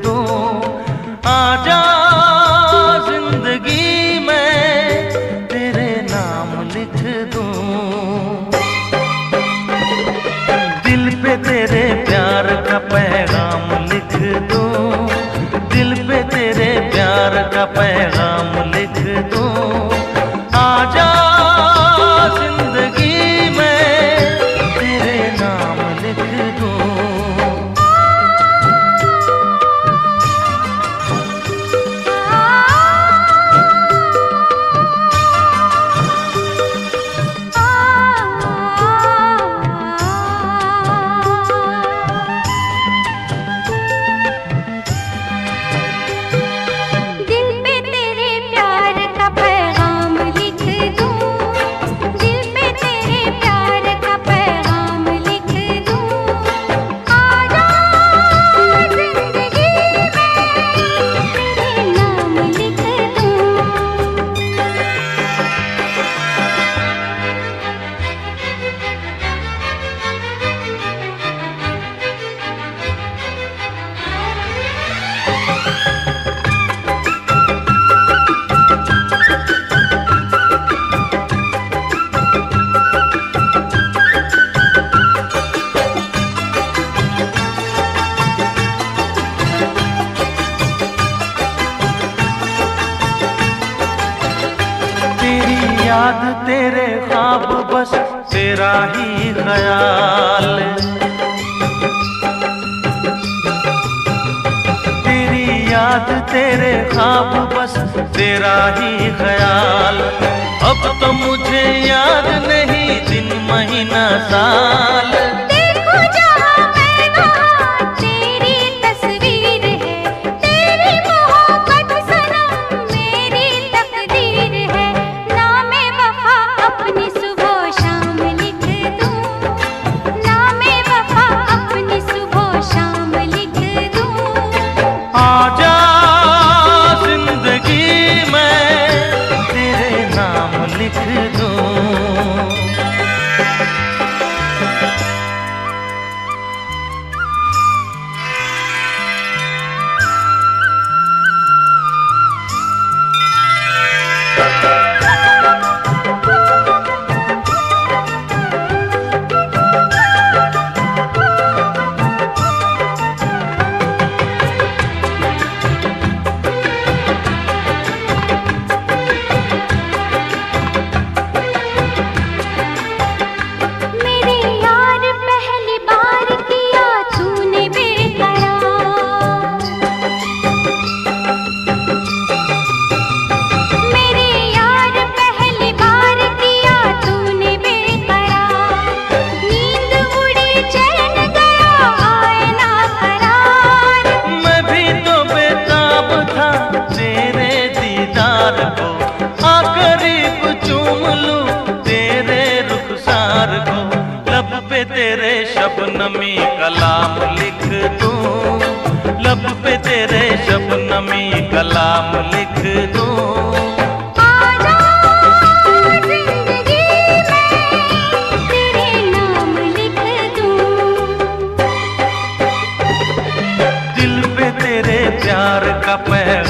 दूं। आजा जिंदगी में तेरे नाम लिख दूं। दिल पे तेरे प्यार का पैगाम लिख दूं। दिल पे तेरे प्यार का पैगाम लिख दूं। आजा जिंदगी में तेरे नाम लिख दूं। याद तेरे ख्वाब बस तेरा ही ख्याल। तेरी याद तेरे ख्वाब बस तेरा ही ख्याल। अब तो मुझे याद नहीं दिन महीना साल। तेरे शबनमी कलाम लिख दूं। लब पे तेरे शबनमी कलाम लिख दूं। आजा जिंदगी में तेरे नाम लिख दूं। दिल पे तेरे प्यार का पैगाम